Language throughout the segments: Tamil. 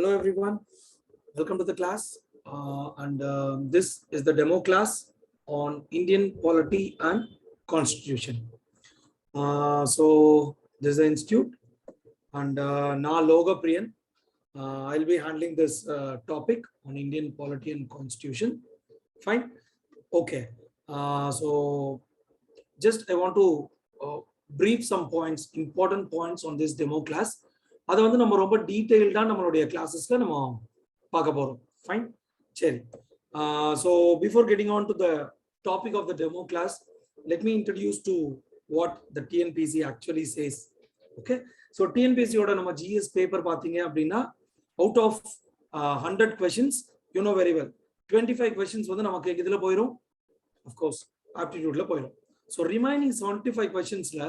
Hello everyone, welcome to the class and this is the demo class on Indian polity and constitution. So this is the institute and Na Loga Priyan. I'll be handling this topic on Indian polity and constitution. Fine. Okay. So just I want to brief some points, important points on this demo class. அதை வந்து நம்ம ரொம்ப டீடைல்டா நம்மளுடைய கிளாஸஸ்ல நம்ம பார்க்க போறோம். ஃபைன், சரி. So before getting on to the topic of the demo class, let me introduce to what the TNPSC actually says. Okay, so TNPSC ஓட நம்ம GS paper பாத்தீங்க அப்படின்னா out of 100 questions, you know very well, 25 questions வந்து நமக்கு இதுல போயிடும், of course aptitudeல போயிடும். So remaining 75 questionsல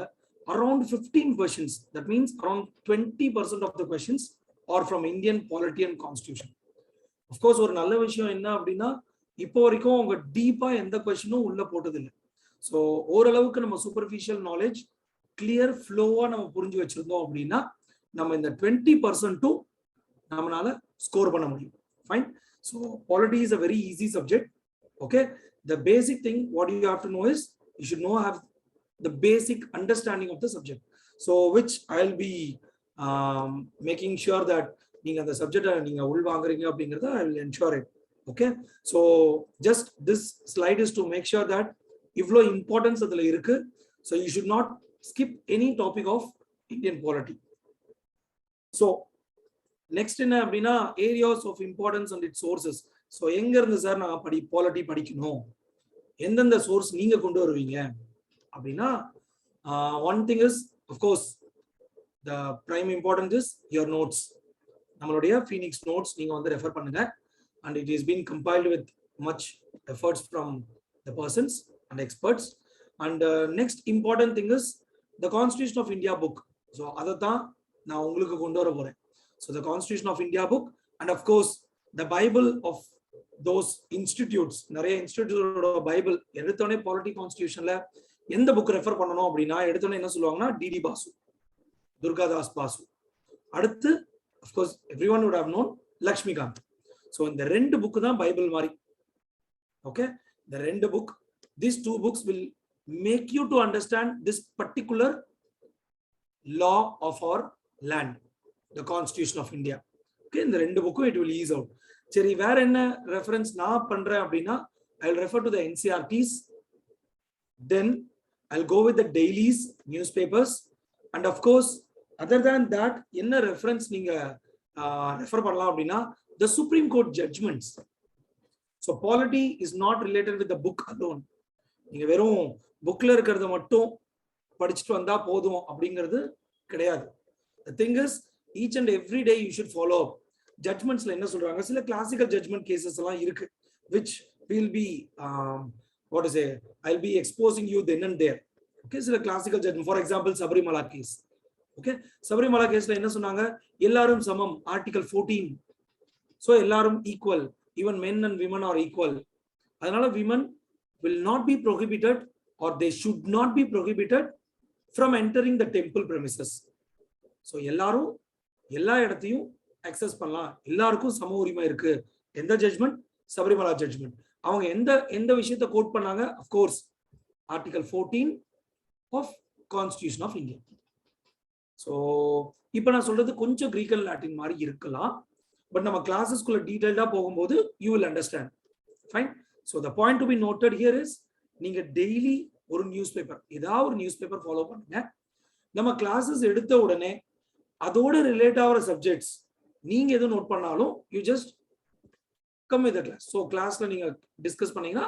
around 15 questions, that means around 20% of the questions are from Indian polity and constitution. Of course ஒரு நல்ல விஷயம் என்ன அப்படின்னா இப்போ வரைக்கும் உங்க டீப்பா எந்த क्वेश्चनும் உள்ள போட்டது இல்லை. ஸோ ஓரளவுக்கு நம்ம சூப்பர்ஃபிஷியல் நாலேஜ் கிளியர் ஃப்ளோவா நம்ம புரிஞ்சு வச்சிருந்தோம் அப்படின்னா நம்ம இந்த 20% நம்மளால ஸ்கோர் பண்ண முடியும். Fine. So polity is a very easy subject. Okay, the basic thing what you have to know is you should know have the basic understanding of the subject, so which I'll be making sure that நீங்க அந்த சப்ஜெக்ட்டை நீங்க உள் வாங்குறீங்க அப்படிங்கறத I will ensure it. Okay, so just this slide is to make sure that இவ்ளோ importance அதுல இருக்கு, so you should not skip any topic of Indian polity. So next என்ன அப்படின்னா areas of importance and its sources. so எங்க இருந்து சார் நான் polity படிக்கணும், எந்தெந்த சோர்ஸ் நீங்க கொண்டு வருவீங்க அப்படின்னா one thing is of course the prime important is your notes. நம்மளுடைய Phoenix notes நீங்க வந்து ரெஃபர் பண்ணுங்க, and it is been compiled with much efforts from the persons and experts. And next important thing is the Constitution of India book. so அததான் நான் உங்களுக்கு கொண்டு வர போறேன். so the Constitution of India book, and of course the Bible of those institutes. நிறைய இன்ஸ்டிடியூட்டோட பைபிள் எடுத்தோடனே polity constitutionல எந்த புக் ரெஃபர் பண்ணணும் அப்படின்னா எடுத்தோன்னே என்ன சொல்லுவாங்கன்னா டிடி பாசு, துர்காதாஸ் பாசு. அடுத்து of course everyone would have known Laxmikanth. so இந்த ரெண்டு புக் தான் பைபிள் மாதிரி. ஓகே, இந்த ரெண்டு book, these two books will make you to understand this particular law of our land, the Constitution of India. okay, இந்த ரெண்டு புக்கும் it will ease out. சரி, வேற என்ன ரெஃபரன்ஸ் நான் பண்றேன் அப்படின்னா I will refer to the NCRTs, then I'll go with the dailies, newspapers, and of course other than that என்ன ரெஃபரன்ஸ் நீங்க ரெஃபர் பண்ணலாம் அப்படின்னா the Supreme Court judgments. so polity is not related with the book alone. நீங்க வெறும் புக்ல இருக்கிறத மட்டும் படிச்சுட்டு வந்தா போதும் அப்படிங்கிறது கிடையாது. the thing is each and every day you should follow up. judgmentsல என்ன சொல்றாங்க, சில classical judgment cases எல்லாம் இருக்கு which will be what to say, I'll be exposing you then and there. okay, சில classical judgment, for example Sabarimala case. okay, Sabarimala கேஸ்ல என்ன சொன்னாங்க, எல்லாரும் சமம், article 14. so எல்லாரும் equal, even men and women are equal. அதனால women will not be prohibited or they should not be prohibited from entering the temple premises. so எல்லாரும் எல்லா இடத்தையும் access பண்ணலாம், எல்லாருக்கும் சம உரிமை இருக்கு. எந்த ஜட்ஜ்மெண்ட்? சபரிமலா ஜட்ஜ்மெண்ட். அவங்க எந்த விஷயத்தை கோட் பண்ணாங்க? of course article 14 of Constitution of India. so இப்போ நான் சொல்றது கொஞ்சம் கிரீக் அண்ட் லாட்டின் மாதிரி இருக்கலாம், பட் நம்ம கிளாஸஸ்க்குள்ள டீடைல்டா போகும்போது you will understand. fine. so the point to be noted here is நீங்க டெய்லி ஒரு நியூஸ் பேப்பர், ஏதாவது ஒரு நியூஸ் பேப்பர் ஃபாலோ பண்ணுங்க. நம்ம கிளாஸஸ் எடுத்த உடனே அதோட ரிலேட் ஆகிற சப்ஜெக்ட்ஸ் நீங்க எதுவும் நோட் பண்ணாலும் you just come with the class. so கிளாஸ்ல நீங்க டிஸ்கஸ் பண்ணீங்கன்னா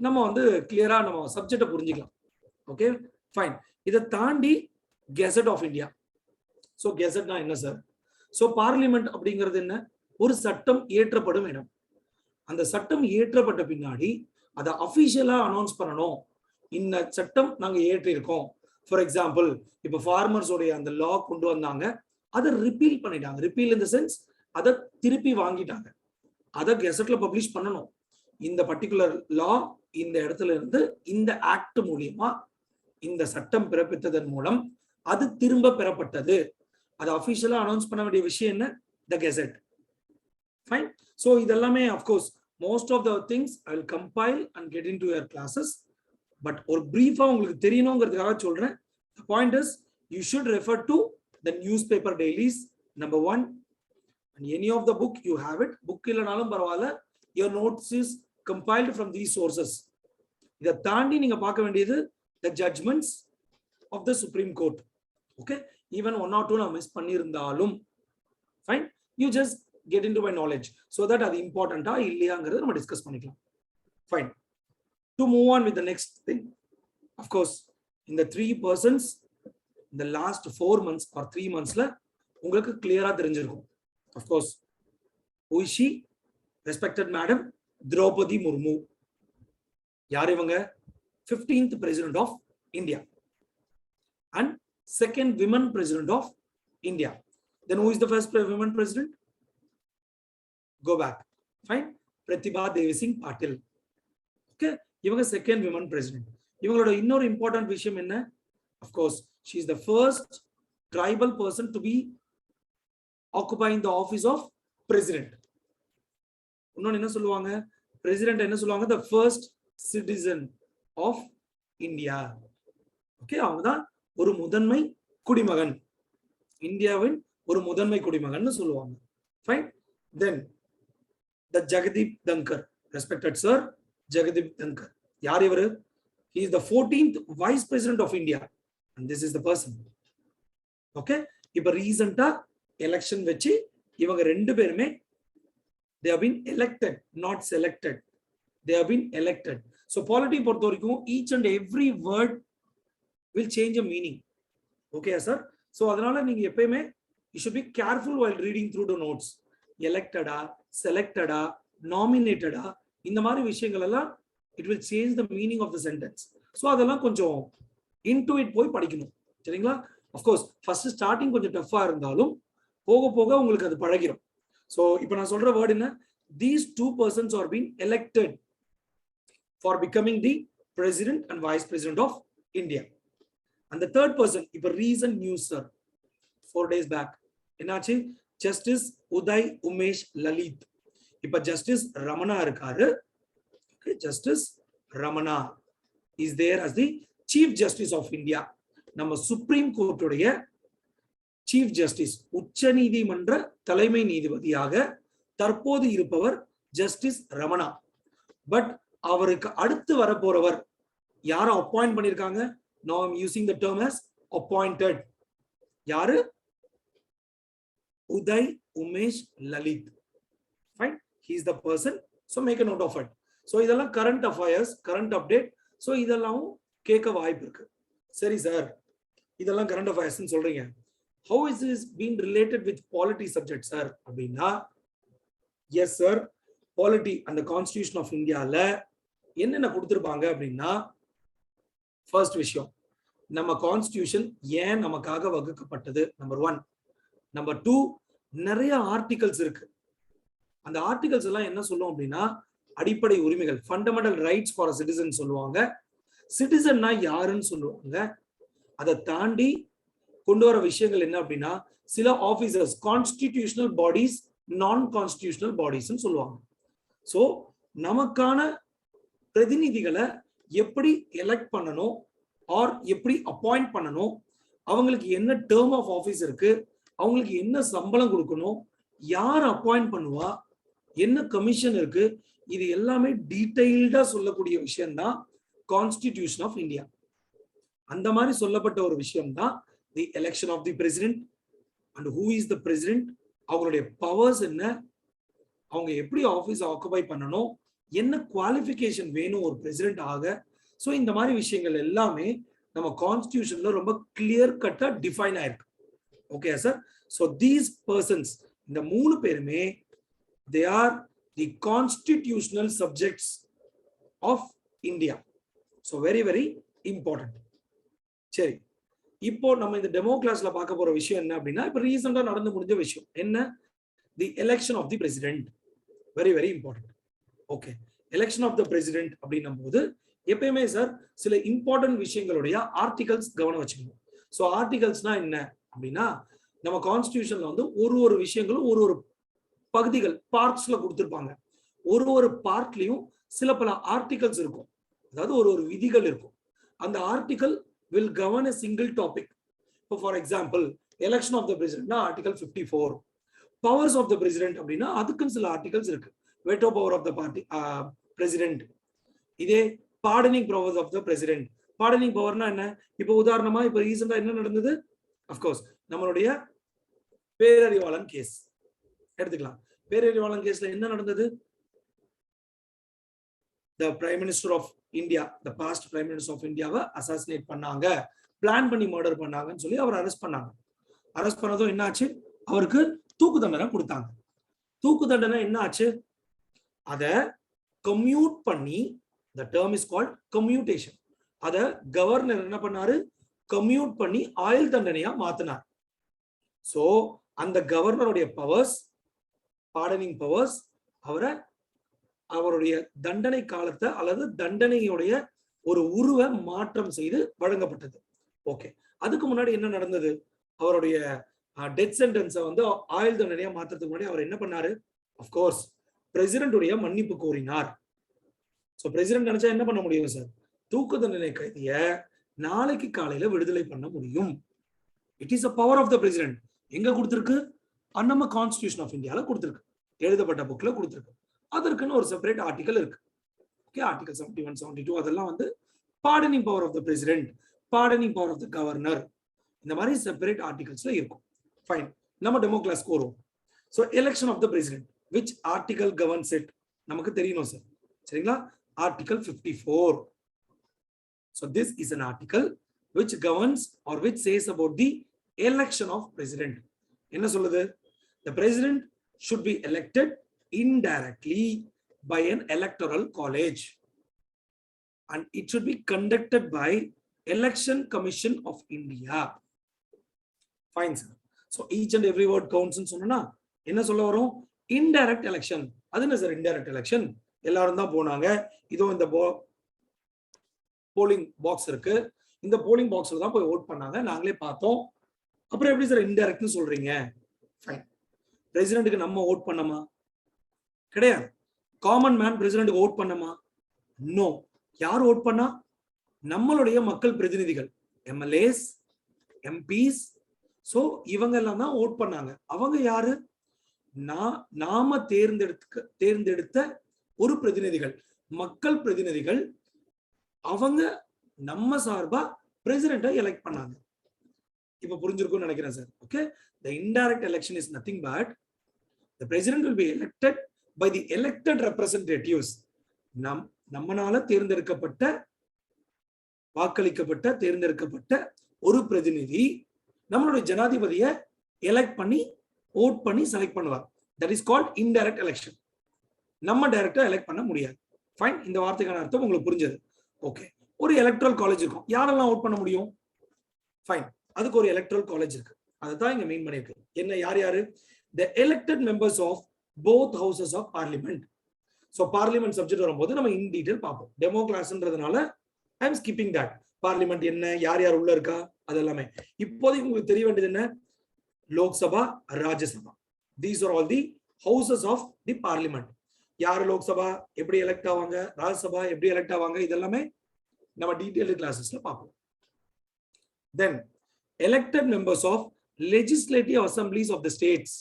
நம்ம வந்து கிளியரா நம்ம சப்ஜெக்டை புரிஞ்சுக்கலாம். Okay, fine. இதை தாண்டி கெசட் ஆஃப் இந்தியா. ஸோ கெசட்னா என்ன சார்? ஸோ பார்லிமெண்ட் அப்படிங்கிறது என்ன? ஒரு சட்டம் இயற்றப்படும் இடம். அந்த சட்டம் இயற்றப்பட்ட பின்னாடி அதை அஃபிஷியலா அனௌன்ஸ் பண்ணணும், இந்த சட்டம் நாங்க இயற்றிருக்கோம். ஃபார் எக்ஸாம்பிள் இப்போ ஃபார்மர்ஸோடைய அந்த லா கொண்டு வந்தாங்க, அதை ரிப்பீல் பண்ணிட்டாங்க. ரிப்பீல் இன் த சென்ஸ் அதை திருப்பி வாங்கிட்டாங்க. அதை கெசட்ல பப்ளிஷ் பண்ணணும். இந்த பர்டிகுலர் லா இந்த இடத்துல இருந்து இந்த ஆக்ட் மூலியமா இந்த சட்டம் பிறப்பித்ததன் மூலம் அது திரும்ப பெறப்பட்டது. அதை அபிஷியலா அனௌன்ஸ் பண்ண வேண்டிய விஷயம் என்ன? த gazette. Fine. So idellame of course most of the things I will compile and get into your classes, but or brief உங்களுக்கு தெரியணும்ங்கிறதுக்காக சொல்றேன். The point is you should refer to the newspaper dailies, number 1, and any of the book you have it. Book இல்லனாலும் பரவாயில்லை, your notes is compiled from these sources. இதை தாண்டி நீங்க பார்க்க வேண்டியது the judgments of the Supreme Court. Okay, even 1 or 2 நான் மிஸ் பண்ணியிருந்தாலும் fine, you just get into my knowledge so that அது இம்பார்ட்டண்டா இல்லையாங்கிறத நம்ம டிஸ்கஸ் பண்ணிக்கலாம். Fine. To move on with the next thing, of course, in the 3 persons, in the last 4 months or 3 monthsல உங்களுக்கு clear-ஆ தெரிஞ்சிருக்கும். Of course, who is she? Respected Madam Draupadi Murmu. யார் இவங்க? 15th President of India and second women President of India. Then who is the first women President? Go back. Fine. Pratibha Devi Singh Patil. Okay. இவங்க second women President. இவங்களோட இன்னொரு important விஷயம் என்ன? Of course, she is the first tribal person to be occupying the office of President. இன்னொன்னு என்ன சொல்லுவாங்க? President என்ன சொல்லுவாங்க? The first citizen of India. Okay, அவங்க தான் ஒரு முதன்மை குடிமகன், இந்தியாவின் ஒரு முதன்மை குடிமகன் சொல்லுவாங்க. Fine. Then the Jagdeep Dhankar, respected sir, Jagdeep Dhankar. யார் இவரு? He is the 14th Vice President of India, and this is the person. Okay, இப்ப ரீசன்ட்டா எலெக்ஷன் வச்சு இவங்க ரெண்டு பேருமே they have been elected, not selected. They have been elected. So polity பொறுத்த வரைக்கும் each and every word will change a meaning. Okay sir, so அதனால நீங்க எப்பவுமே you should be careful while reading through the notes. Elected-ஆ, selected-ஆ, nominated-ஆ, இந்த மாதிரி விஷயங்கள் எல்லாம் it will change the meaning of the sentence. So அதெல்லாம் கொஞ்சம் into it போய் படிக்கணும். சரிங்களா? Of course, first starting கொஞ்சம் tough-ஆ இருந்தாலும் போக போக உங்களுக்கு அது பழகிரும். So இப்போ நான் சொல்ற வேர்ட் என்ன? These 2 persons are being elected for becoming the President and Vice President of India. And the third person, இப்போ recent news sir, 4 days back, என்னாச்சு? Justice Uday Umesh Lalit. இப்போ Justice Ramana இருக்காரு. Okay, Justice Ramana is there as the Chief Justice of India. நம்ம சுப்ரீம் கோர்ட்டுடைய Chief Justice, உச்ச நீதிமன்ற தலைமை நீதிபதியாக தற்போது இருப்பவர் Justice Ramana. பட் அவருக்கு அடுத்து வரப்போறவர் யாரை அப்பாயிண்ட் பண்ணிருக்காங்க? Now I'm using the term as appointed. யாரு? Uday Umesh Lalit. Fine. He is the person. So make a note of it. So இதெல்லாம் current affairs, current update. So இதெல்லாம் கேட்க வாய்ப்பு இருக்கு. சரி சார், இதெல்லாம் current affairs ன்னு சொல்றீங்க. How is this being related with polity subject sir? அப்படின்னா yes sir, polity and the Constitution of Indiaல என்னென்ன கொடுத்திருப்பாங்க அப்படின்னா, ஃபர்ஸ்ட் விஷயம், நம்ம கான்ஸ்டிடியூஷன் ஏன் நமக்காக வகுக்கப்பட்டது, நம்பர் 1. நம்பர் 2, நிறைய ஆர்டிகல்ஸ் இருக்கு. அந்த ஆர்டிகல்ஸ் எல்லாம் என்ன சொல்லும் அப்படின்னா, அடிப்படை உரிமைகள், ஃபண்டமெண்டல் ரைட்ஸ் ஃபார் சிட்டிசன் சொல்லுவாங்க. சிட்டிசன்னா யாருன்னு சொல்லுவாங்க. அதை தாண்டி கொண்டு வர விஷயங்கள் என்ன அப்படின்னா, சில ஆபீசர்ஸ், கான்ஸ்டிடியூஷனல் பாடிஸ், நான் கான்ஸ்டிடியூஷனல் பாடிஸ் சொல்லுவாங்க. சோ நமக்கான பிரதிநிதிகளை எப்படி எலெக்ட் பண்ணணும் ஆர் எப்படி அப்பாயிண்ட் பண்ணணும், அவங்களுக்கு என்ன டேர்ம் ஆஃப் ஆஃபீஸ் இருக்கு, அவங்களுக்கு என்ன சம்பளம் கொடுக்கணும், யார் அப்பாயிண்ட் பண்ணுவா, என்ன கமிஷன் இருக்கு, இது எல்லாமே டீடைல்டா சொல்லக்கூடிய விஷயம் தான் கான்ஸ்டிடியூஷன் ஆஃப் இந்தியா. அந்த மாதிரி சொல்லப்பட்ட ஒரு விஷயம் தான் the election of the president and who is the president, அவங்களுடைய பவர்ஸ் என்ன, அவங்க எப்படி ஆஃபீஸ் ஆக்குபை பண்ணணும், என்ன குவாலிஃபிகேஷன் வேணும் ஒரு பிரசிடென்ட் ஆக. ஸோ இந்த மாதிரி விஷயங்கள் எல்லாமே நம்ம கான்ஸ்டிடியூஷன்ல ரொம்ப கிளியர் கட்டா டிஃபைன் ஆயிருக்கு. Okay sir. So these persons, இந்த 3 பேருமே they are the constitutional subjects of India. So very very important. சரி, இப்போ நம்ம இந்த டெமோ கிளாஸ்ல பார்க்க போற விஷயம் என்ன அப்படின்னா, இப்போ ரீசெண்டா நடந்து முடிஞ்ச விஷயம் என்ன, the election of the president. Very very important. Okay, election of the president அப்படின்னும் போது எப்பயுமே சார் சில இம்பார்ட்டன்ட் விஷயங்களுடைய ஆர்டிகல்ஸ் கவனம் வச்சுக்கணும். ஸோ ஆர்டிகல்ஸ்னா என்ன அப்படின்னா, நம்ம கான்ஸ்டிடியூஷன்ல வந்து ஒரு விஷயங்களும் ஒரு பகுதிகள் பார்ட்ஸ்ல கொடுத்திருப்பாங்க. ஒரு பார்ட்லயும் சில பல ஆர்டிகல்ஸ் இருக்கும், அதாவது ஒரு விதிகள் இருக்கும். அந்த article will govern a single topic. So for example, election of the president article 54, powers of the president அப்படினா அதுக்கும் சில ஆர்டிகல்ஸ் இருக்கு. veto power of the party president, இதே pardoning powers of the president. pardoning powerனா என்ன? இப்போ உதாரணமா இப்போ ரீசன்ட்டா என்ன நடந்தது? of course நம்மளுடைய பேரறிவாளன் கேஸ் எடுத்துக்கலாம். பேரறிவாளன் கேஸ்ல என்ன நடந்தது? the prime minister of India, the past prime minister of India assassinate பண்ணாங்க, பிளான் பண்ணி மர்டர் பண்ணாங்கன்னு சொல்லி அவர் அரெஸ்ட் பண்ணாங்க. அரெஸ்ட் பண்ணதும் என்ன ஆச்சு? அவருக்கு தூக்கு தண்டனை கொடுத்தாங்க. தூக்கு தண்டனை என்ன ஆச்சு? அத கம்யூட் பண்ணி, the term is called commutation. அத கவர்னர் என்ன பண்ணாரு? கம்யூட் பண்ணி ஆயுள் தண்டனையா மாத்தினார். சோ அந்த கவர்னருடைய பவர்ஸ், பார்டனிங் பவர்ஸ், அவருடைய தண்டனை காலத்தை அல்லது தண்டனையுடைய ஒரு உருவ மாற்றம் செய்து வழங்கப்பட்டது. ஓகே, அதுக்கு முன்னாடி என்ன நடந்தது? அவருடைய டெத் சென்டென்ஸை ஆயுள் தண்டனையா மாற்றத்துக்கு முன்னாடி அவர் என்ன பண்ணாரு? அஃப்கோர்ஸ் பிரசிடென்ட் உடைய மன்னிப்பு கோரினார். சோ பிரசிடென்ட் நினைச்சா என்ன பண்ண முடியும் சார்? தூக்கு தண்டனை கைதிய நாளைக்கு காலையில விடுதலை பண்ண முடியும். It is a power of the president. எங்க கொடுத்திருக்கு? நம்ம கான்ஸ்டிடியூஷன் ஆஃப் இந்தியால கொடுத்திருக்கு, எழுதப்பட்ட புக்ல கொடுத்திருக்கு. அதற்குன்னு ஒரு செப்பரேட் ஆர்டிகல் இருக்கு. ஓகே, ஆர்டிகல் 71, 72 அதெல்லாம் pardoning power of the president, pardoning power of the governor, இந்த மாதிரி செப்பரேட் ஆர்டிகல்ஸ்ல இருக்கும். ஃபைன், நம்ம டெமோ கிளாஸ் வரும். So election of the president, which article governs it? நமக்கு தெரியணும் சார், சரிங்களா? Article 54. So this is an article which governs or which says about the election of president. என்ன சொல்லுது? The president should be elected indirectly by an electoral college and it should be conducted by Election Commission of India. Fine sir. So each and every word counts ன்னு சொன்னா என்ன சொல்ல வரும்? indirect election. அது என்ன சார் indirect election? எல்லாரும் தான் போனாங்க. இதோ இந்த போலிங் பாக்ஸ் இருக்கு, இந்த போலிங் பாக்ஸ்ல தான் போய் ஓட் பண்ணாங்க, நாங்களே பார்த்தோம். அப்புறம் எப்படி சார் இன்டைரக்ட்னு சொல்றீங்க? ஃபைன், பிரசிடென்ட்க்கு நம்ம ஓட் பண்ணமா? கிடையாது. காமன் மேன் பிரசிடென்ட்க்கு ஓட் பண்ணமா? நோ. யார் ஓட் பண்ணா? நம்மளுடைய மக்கள் பிரதிநிதிகள், எம்எல்ஏஸ், எம்பிஸ். சோ இவங்க எல்லாம் தான் ஓட் பண்ணாங்க. அவங்க யாரு? நாம தேர்ந்தெடுத்த ஒரு பிரதிநிதிகள், மக்கள் பிரதிநிதிகள். அவங்க நம்ம சார்பா பிரசிடென்ட்டை எலெக்ட் பண்ணாங்க. இப்ப புரிஞ்சிருக்கும்னு நினைக்கிறேன் sir. Okay, the indirect election is nothing but the president will be elected by the elected representatives. நம்மனால தேர்ந்தெடுக்கப்பட்ட, வாக்களிக்கப்பட்ட, தேர்ந்தெடுக்கப்பட்ட ஒரு பிரதிநிதி நம்மளுடைய ஜனாதிபதியை எலெக்ட் பண்ணி, ஓட் பண்ணி செலக்ட் பண்ணுவார். that is called indirect election. நம்ம டைரக்டா எலெக்ட் பண்ண முடியாது. ஃபைன், இந்த வார்த்தைக்கான அர்த்தம் உங்களுக்கு புரிஞ்சது. ஓகே, ஒரு எலக்ட்ரல் காலேஜ் இருக்கும், யாரெல்லாம் ஓட் பண்ண முடியும்? ஃபைன், அதுக்கு ஒரு எலக்ட்ரல் காலேஜ் இருக்கு, அதை தான் இங்க மெயின் பண்ணிருக்கு. என்ன, யார் யாரு? the elected members of both houses of parliament. so parliament subject வரும்போது நம்ம இன் டீடைல் பார்ப்போம். டெமோ கிளாஸ்ன்றதுனால I am skipping that. Parliament என்ன, யார் யார் உள்ள இருக்கா, அதெல்லாமே இப்போதைக்கு உங்களுக்கு தெரிய வேண்டியது என்ன? Lok Sabha, Rajya Sabha, these are all the houses of the parliament. யார் லோக்சபா எப்படி எலெக்ட் ஆவாங்க, ராஜ்யசபா எப்படி எலெக்ட் ஆவாங்க, இதெல்லாமே நம்ம டீடைல்டு கிளாஸஸ்ல பார்ப்போம். தென் elected members of legislative assemblies of the states.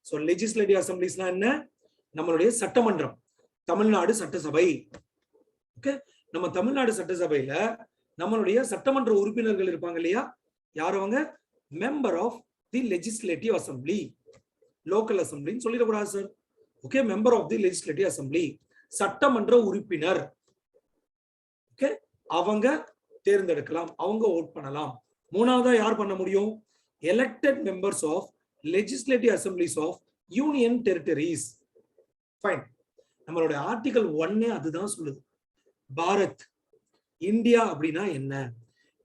so legislative assembliesனா என்ன? நம்மளுடைய சட்டமன்றம், தமிழ்நாடு சட்டசபை. ஓகே, நம்ம தமிழ்நாடு சட்டசபையில நம்மளுடைய சட்டமன்ற உறுப்பினர்கள் இருப்பாங்க இல்லையா? யார் அவங்க? Member of the legislative assembly. Local அசம்பிளின்னு சொல்லிடக்கூடாது sir. Okay, member of the legislative assembly, சட்டமன்ற உறுப்பினர். ஓகே, அவங்க தேர்ந்தெடுக்கலாம், அவங்க ஓட் பண்ணலாம். மூணாவதா யார் பண்ண முடியும்? Elected members of legislative assemblies of union territories. Fine, நம்மளுடைய ஆர்டிகல் 1 அதுதான் சொல்லுது. பாரத், இந்தியா அப்படின்னா என்ன?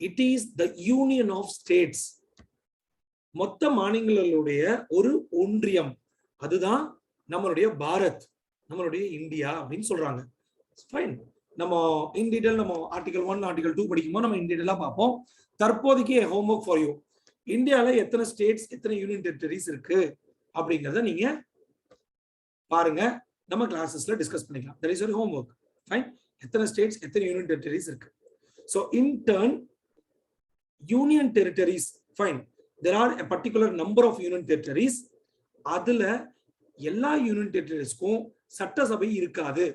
It is the union of states. மொத்த மாநிலங்களுடைய ஒரு ஒன்றியம், அதுதான் நம்மளுடைய பாரத், நம்மளுடைய இந்தியா அப்படின்னு சொல்றாங்க. ஃபைன், நம்ம இன் டீடைல் நம்ம ஆர்டிகல் 1, ஆர்டிகல் 2 படிக்கும்போது நம்ம இன் டீடைலா பார்ப்போம். தற்போதைக்கு ஹோம்வொர்க் ஃபார் யூ, இந்தியால எத்தனை ஸ்டேட்ஸ், எத்தனை யூனியன் டெரிட்டரிஸ் இருக்கு அப்படிங்கறத நீங்க பாருங்க, நம்ம கிளாஸஸ்ல டிஸ்கஸ் பண்ணிக்கலாம். That is your homework. Fine. எத்தனை ஸ்டேட்ஸ், எத்தனை யூனியன் டெரிட்டரிஸ் இருக்கு. So in turn union territories, fine, there are a particular number of union territories. அதுல எல்லா யூனியன் டெரிட்டரிஸ்க்கும் சட்டசபை இருக்காது,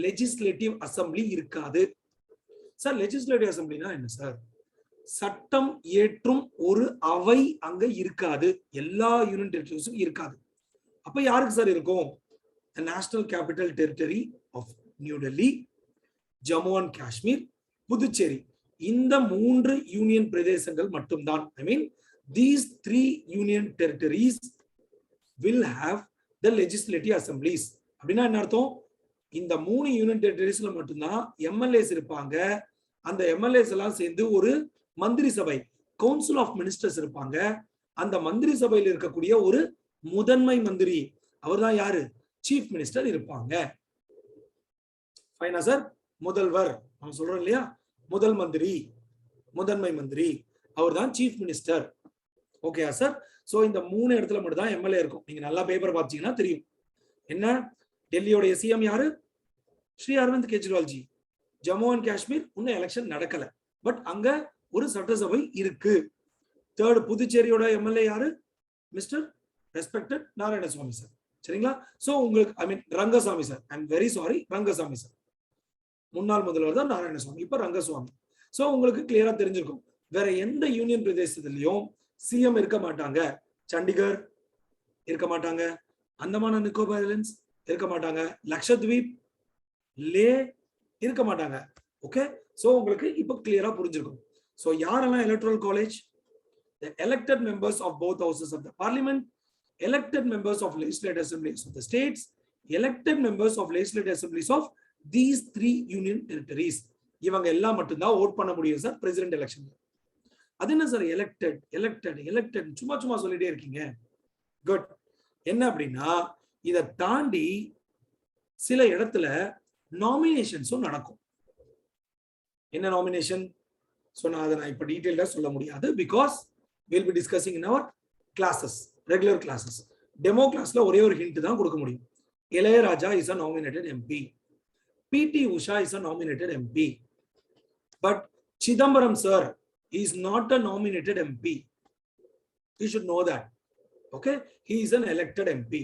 லெஜிஸ்லேட்டிவ் அசம்பிளி இருக்காது. சார் லெஜிஸ்லேட்டிவ் அசம்பிளினா என்ன சார்? சட்டம் இயற்றும் ஒரு அவை அங்க இருக்காது, எல்லா யூனியன் டெரிட்டரிஸும் இருக்காது. அப்ப யாருக்கு சார் இருக்கும்? The National Capital Territory of New Delhi, Jammu and Kashmir, Puducherry, இந்த 3 யூனியன் பிரதேசங்கள் மட்டும்தான். ஐ மீன் these 3 union territories will have the legislative assemblies. அப்படின்னா என்ன அர்த்தம்? இந்த 3 யூனியன் டெரிட்டரிஸ்ல மட்டும்தான் எம்எல்ஏஸ் இருப்பாங்க. அந்த எம்எல்ஏஸ் எல்லாம் சேர்ந்து ஒரு மந்திரி சபை, கவுன்சில் ஆஃப் மினிஸ்டர்ஸ் இருப்பாங்க. அந்த மந்திரி சபையில் இருக்கக்கூடிய ஒரு முதன்மை மந்திரி, அவர்தான் யாரு? சீஃப் மினிஸ்டர் இருப்பாங்க. ஃபைனா சார்? முதல்வர் நம்ம சொல்றோம் இல்லையா, முதல் மந்திரி, முதன்மை மந்திரி, அவர்தான் chief minister. Okay sir? So இந்த 3 இடத்துல மட்டும் தான் எம்எல்ஏ இருக்கும். நீங்க நல்லா பேப்பர் பார்த்தீங்கன்னா தெரியும். என்ன? டெல்லியோட சிஎம் யாரு? ஸ்ரீ அரவிந்த் கெஜ்ரிவால் ஜி. ஜம்மு அண்ட் காஷ்மீர் இன்னும் எலெக்ஷன் நடக்கல, பட் அங்க ஒரு சட்டசபை இருக்கு. தேர்ட் புதுச்சேரியோட எம்எல்ஏ யாரு? Mister respected Narayanasamy sir. சரிங்களா? சோ உங்களுக்கு I mean Rangasamy sir, I am very sorry, Rangasamy sir. முன்னாள் முதல்வர் தான் நாராயணசுவாமி, இப்ப ரங்கசுவாமி. சோ உங்களுக்கு கிளியரா தெரிஞ்சிருக்கும். வேற எந்த யூனியன் பிரதேசத்திலையும் சிஎம் இருக்க மாட்டாங்க. சண்டிகர் இருக்க மாட்டாங்க, அந்தமான் அண்ட் நிக்கோபார் ஐலண்ட்ஸ் இருக்க மாட்டாங்க, லக்ஷத்வீப், லே இருக்க மாட்டாங்க. ஓகே? சோ உங்களுக்கு இப்ப கிளியரா புரிஞ்சிருக்கும். சோ யாரெல்லாம் electoral college? The elected members of both houses of the parliament, elected members of legislative assemblies of the states, elected members of legislative assemblies of these 3 union territories. இவங்க எல்லாம் மட்டும்தான் ஓட் பண்ண முடியும் சார் பிரசிடென்ட் எலெக்ஷன்ல. அது என்ன சார் எலெக்டட் எலெக்டட் எலெக்டட் சும்மா சும்மா சொல்லிட்டே இருக்கீங்க? குட். என்ன அப்படின்னா இதை தாண்டி சில இடத்துல நாமினேஷன்ஸும் நடக்கும். என்ன நாமினேஷன்? ஸோ நான் அதை இப்ப டீட்டெயிலா சொல்ல முடியாது, because we'll be discussing in our classes, regular classes. Demo classல ஒரே ஒரு hint தான் கொடுக்க முடியும். Ilaiyaraaja is a nominated MP. PT Usha is a nominated MP. But Chidambaram sir is not a nominated MP. You should know that. Okay? He is an elected MP.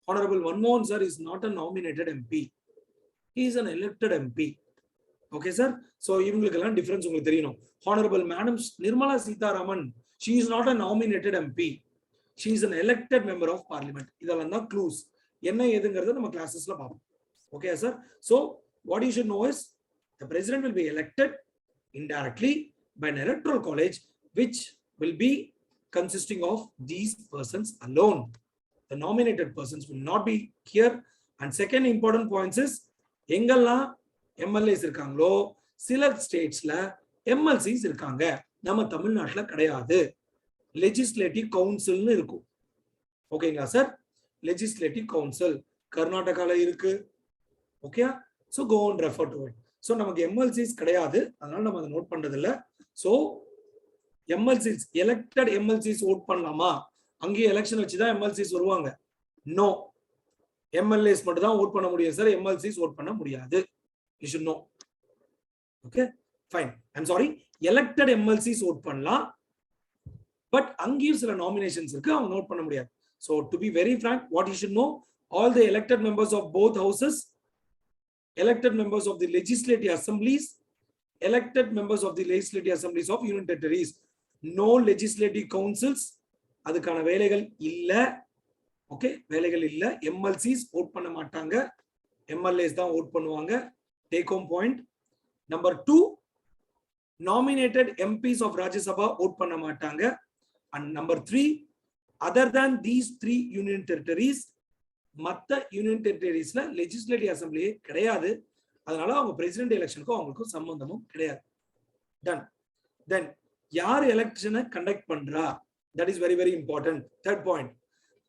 Honorable Manmohan sir is not a nominated MP. He is an elected MP. Okay sir? So இவங்களுக்கெல்லாம் டிஃபரன்ஸ் உங்களுக்கு தெரியணும். Honorable Madam Nirmala Sitharaman, she is not a nominated MP. She is an elected member of parliament. இதெல்லாம் தான் clues. என்ன ஏதுங்கிறத நம்ம கிளாஸஸ்ல பார்ப்போம். Okay sir? So what you should know is the president will be elected indirectly by an electoral college which will be consisting of these persons alone. The nominated persons will not be here. And second important point is எங்கெல்லாம் எம்எல்ஏஸ் இருக்காங்களோ சில ஸ்டேட்ஸ்ல எம்எல்சிஸ் இருக்காங்க, நம்ம தமிழ்நாட்டுல கிடையாது. லெஜிஸ்லேட்டிவ் கவுன்சில்னு இருக்கும். ஓகேங்களா சார்? லெஜிஸ்லேட்டிவ் கவுன்சில் கர்நாடகால இருக்கு. Okay? So go and refer to it. So நமக்கு எம்எல்சிஸ் கிடையாது, அதனால நம்ம அதை நோட் பண்றது இல்ல. So MLCs, elected MLCs vote பண்ணலாமா? அங்கேயே எலெக்ஷன் வச்சுதான் எம்எல்சிஸ் வருவாங்க. நோ, எம்எல்ஏஸ் மட்டும் தான் ஓட் பண்ண முடியும் சார், எம்எல்சிஸ் ஓட் பண்ண முடியாது. You should know. Okay? Fine. I'm sorry. Elected MLCs vote பண்ணலாம், but அங்கேயும் சில நாமினேஷன்ஸ் இருக்கு, அவங்க நோட் பண்ண முடியாது. So to be very frank, what you should know, all the elected members of both houses, elected members of the legislative assemblies, elected members of the legislative assemblies of union territories, no legislative councils, அதுக்கான வேலைகள் இல்ல. ஓகே? வேலைகள் இல்ல. MLCs vote பண்ண மாட்டாங்க, MLAs தான் vote பண்ணுவாங்க. Take home point. Number 2, nominated MPs of Rajya Sabha vote பண்ண மாட்டாங்க. And number 3, other than these 3 union territories, மத்த union territoriesல legislative assembly கிடையாது. அதனால அவங்க president electionக்கு அவங்களுக்கு சம்பந்தமும் கிடையாது. Done. Then யார் எலெக்ஷனை கண்டக்ட் பண்றா? That is very very important. Third point,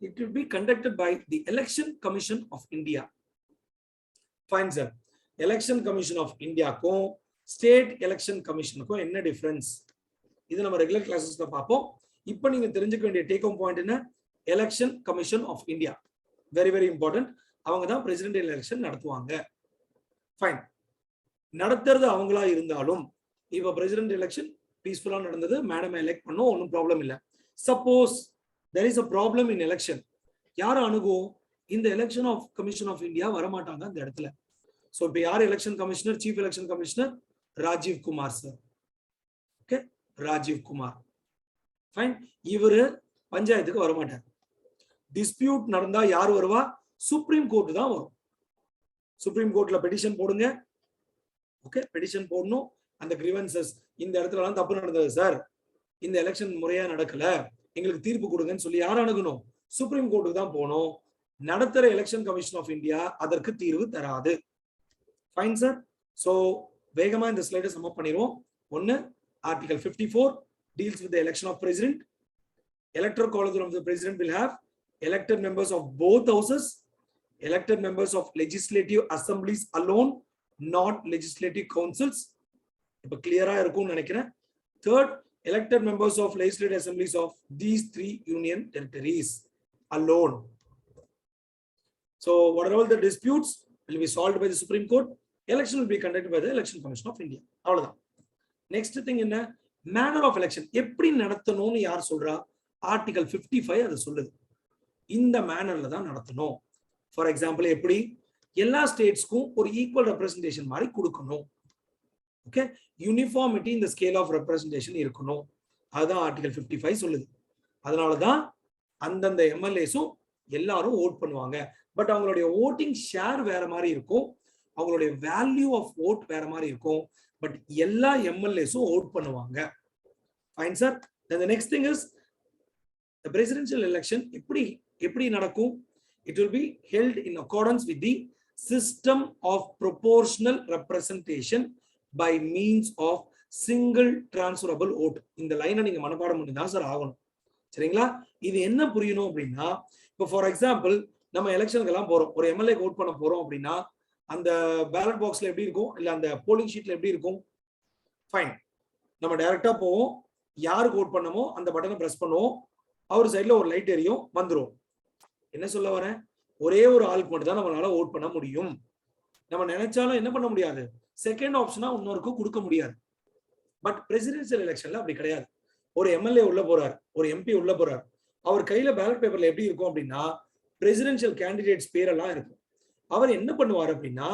it will be conducted by the Election Commission of India. Fine sir. Election commission of இந்தியாக்கும் ஸ்டேட் எலெக்ஷன் கமிஷனுக்கும் என்ன டிஃபரன்ஸ்? இது நம்ம ரெகுலர் கிளாஸஸ்ல பார்ப்போம். இப்போ நீங்க தெரிஞ்சுக்க வேண்டிய டேக் ஹோம் பாயிண்ட் என்ன? Election commission of India. Very very important. அவங்க தான் பிரசிடென்ட் எலெக்ஷன் நடத்துவாங்க. ஃபைன். நடத்துறது அவங்களா இருந்தாலும் இப்ப பிரசிடென்ட் எலெக்ஷன் பீஸ்ஃபுல்லா நடந்தது, மேடம் எலெக்ட் பண்ணோம், ஒன்றும் ப்ராப்ளம் இல்லை. Suppose there is a problem in election, யார் அணுகும்? இந்த election of commission of India வரமாட்டாங்க அந்த இடத்துல. ஸோ இப்போ யார் election commissioner? Chief election commissioner Rajeev Kumar sir. Okay, Rajeev Kumar. Fine. இவரு பஞ்சாயத்துக்கு வரமாட்டார். டிஸ்பியூட் நடந்தா யார் வருவா? சுப்ரீம் கோர்ட் தான் வரும். சுப்ரீம் கோர்ட்ல பெட்டிஷன் போடுங்க. ஓகே, பெட்டிஷன் போடணும். அந்த கிரீவன்சஸ், இந்த இடத்துல எல்லாம் தப்பு நடந்தது சார், இந்த எலெக்ஷன் முறையா நடக்கல, எங்களுக்கு தீர்ப்பு கொடுங்கன்னு சொல்லி யார் அணுகணும்? சுப்ரீம் கோர்ட்டுக்கு தான் போகணும். நடத்துற எலெக்ஷன் கமிஷன் ஆஃப் இந்தியா அதற்கு தீர்வு தராது. Fine sir. ஸோ வேகமா இந்த ஸ்லைடை சம் பண்ணிடுவோம். ஒன்னு, article 54 deals with the election of president. Electoral college of the president will have elected members of both houses, elected members of legislative assemblies alone, not legislative councils. இப்ப கிளியரா இருக்கும்னு நினைக்கிறேன். Third, elected members of legislative assemblies of these 3 union territories alone. So whatever the disputes will be solved by the Supreme Court. Election will be conducted by the Election Commission of India. அவ்வளவுதான். நெக்ஸ்ட் திங் என்ன? மேனர் ஆஃப் எலெக்ஷன் எப்படி நடத்தணும்னு யார் சொல்றா? ஆர்டிகல் 55 அது சொல்லுது. இந்த மேனர்ல தான் நடத்தணும். ஃபார் எக்ஸாம்பிள், எப்படி எல்லா ஸ்டேட்ஸ்க்கும் ஒரு ஈக்குவல் ரெப்ரசன்டேஷன் மாதிரி கொடுக்கணும். ஓகே, யூனிஃபார்மிட்டி இந்த ஸ்கேல் ஆஃப் ரெப்ரசன்டேஷன் இருக்கணும். அதுதான் ஆர்டிகல் 55 சொல்லுது. அதனாலதான் அந்தந்த எம்எல்ஏஸும் எல்லாரும் ஓட் பண்ணுவாங்க. பட் அவங்களுடைய ஓட்டிங் ஷேர் வேற மாதிரி இருக்கும், அவங்களுடைய வேல்யூ ஆஃப் ஓட் வேற மாதிரி இருக்கும். பட் எல்லா எம்எல்ஏஸும் ஓட் பண்ணுவாங்க. Fine sir. the next thing is the presidential election எப்படி நடக்கும்? It will be held in accordance with the system of proportional representation by means of single transferable vote. இந்த லைனை நீங்க மனப்பாடம் பண்ணி தான் சார் ஆகணும். சரிங்களா? இது என்ன புரியணும் அப்படின்னா, இப்போ ஃபார் எக்ஸாம்பிள் நம்ம எலெக்ஷனுக்கு எல்லாம் போறோம், ஒரு எம்எல்ஏ ஓட் பண்ண போறோம் அப்படின்னா அந்த பேலட் பாக்ஸ்ல எப்படி இருக்கும், இல்ல அந்த போலிங் ஷீட்ல எப்படி இருக்கும்? ஃபைன். நம்ம டைரக்டா போவோம், யாருக்கு ஓட் பண்ணமோ அந்த பட்டனை பிரஸ் பண்ணுவோம், அவர் சைட்ல ஒரு லைட் எரியும், வந்துரும். என்ன சொல்ல வரேன்? ஒரே ஒரு ஆளுக்கு மட்டும் தான் நம்மளால ஓட் பண்ண முடியும். நம்ம நினைச்சாலும் என்ன பண்ண முடியாது, செகண்ட் ஆப்ஷனா இன்னொருக்கு கொடுக்க முடியாது. பட் பிரசிடென்சியல் எலெக்ஷன்ல அப்படி கிடையாது. ஒரு எம்எல்ஏ உள்ள போறார், ஒரு எம்பி உள்ள போறார், அவர் கையில பேலட் பேப்பர்ல எப்படி இருக்கும் அப்படின்னா பிரசிடென்சியல் கேண்டிடேட்ஸ் பேரெல்லாம் இருக்கும். அவர் என்ன பண்ணுவார் அப்படின்னா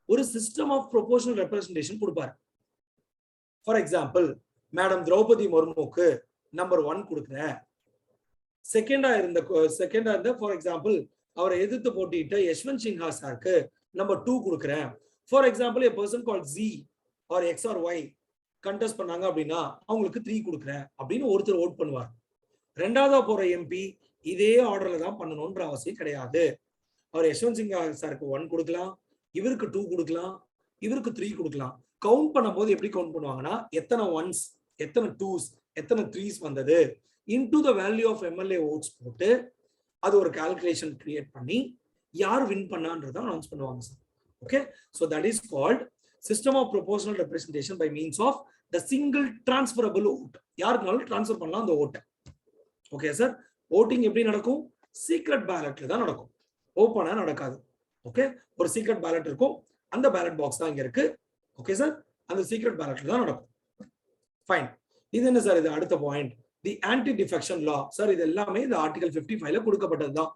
ஒரு சிஸ்டம் ஆஃப் ப்ரொபோர்ஷனல் ரெப்ரசன்டேஷன் கொடுப்பார். ஃபார் எக்ஸாம்பிள், மேடம் திரௌபதி முர்முக்கு நம்பர் 1 கொடுக்குறேன். செகண்டா இருந்த ஃபார் எக்ஸாம்பிள் அவரை எதிர்த்து போட்டியிட்ட யஷ்வந்த் சின்ஹா சாருக்கு நம்பர் 2 கொடுக்குறேன். For example a person called Z or X or Y contest பண்ணாங்க அப்படின்னா அவங்களுக்கு 3 கொடுக்குறேன் அப்படின்னு ஒருத்தர் ஓட் பண்ணுவார். ரெண்டாவதா போற எம்பி இதே ஆர்டர்ல தான் பண்ணணும்ன்ற அவசியம் கிடையாது. அவர் யஷ்வந்த் சின்ஹா சாருக்கு 1 கொடுக்கலாம், இவருக்கு 2 கொடுக்கலாம், இவருக்கு 3 கொடுக்கலாம். கவுண்ட் பண்ணும்போது எப்படி கவுண்ட் பண்ணுவாங்கன்னா எத்தனை 1s, எத்தனை 2s, எத்தனை 3s வந்தது into the value of MLA votes போட்டு அது ஒரு கால்குலேஷன் கிரியேட் பண்ணி யார் வின் பண்ணான்றதை அனௌன்ஸ் பண்ணுவாங்க sir. Okay, so that is called system of proportional representation by means of the single transferable vote. யாருக்குனாலும் டிரான்ஸ்பர் பண்ணலாம் அந்த ஓட்டை. Okay sir. ஓட்டிங் எப்படி நடக்கும்? சீக்ரெட் பேலட்ல தான் நடக்கும், ஓப்பனா நடக்காது. ஓகே, ஒரு சீக்ரெட் பேலட் இருக்கும், அந்த பேலட் பாக்ஸ் தான் இங்க இருக்கு. ஓகே சார், அந்த சீக்ரெட் பேலட்ல தான் நடக்கும். ஃபைன். இது என்ன சார்? இது அடுத்த பாயிண்ட், தி ஆன்டி டிஃபெக்ஷன் லா. சார் இது எல்லாமே இந்த ஆர்டிகல் 55ல கொடுக்கப்பட்டது தான்.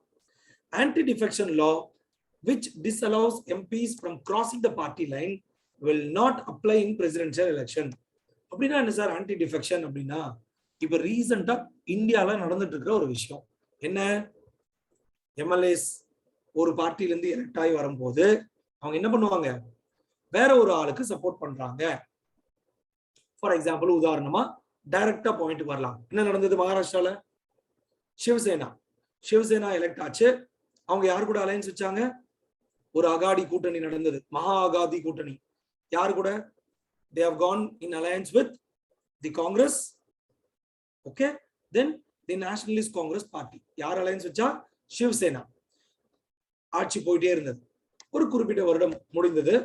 Anti defection law which disallows MPs from crossing the party line will not apply in presidential election. அப்படின்னா என்ன சார் ஆன்டி டிஃபெக்ஷன் அப்படின்னா? இப்ப ரீசெண்டா இந்தியால நடந்துட்டு இருக்கிற ஒரு விஷயம் என்ன, எம்எல்ஏஸ் ஒரு பார்ட்டில இருந்து எலெக்ட் ஆகி வரும்போது அவங்க என்ன பண்ணுவாங்க, வேற ஒரு ஆளுக்கு சப்போர்ட் பண்றாங்க. ஃபார் எக்ஸாம்பிள், உதாரணமா டைரக்டா பாயிண்ட் வரலாம். என்ன நடந்தது மகாராஷ்டிரால? சிவசேனா எலெக்ட் ஆச்சு. அவங்க யாரு கூட அலையன்ஸ் வச்சாங்க? ஒரு அகாடி கூட்டணி நடந்தது, மகா அகாதி கூட்டணி. யாரு கூட? they have gone in alliance with the Congress. Okay, then the Nationalist Congress Party. யார் அலையன்ஸ் வச்சா? சிவசேனா. ஆட்சி போயிட்டே இருந்தது. ஒரு குறிப்பிட்ட வருடம் முடிந்தது.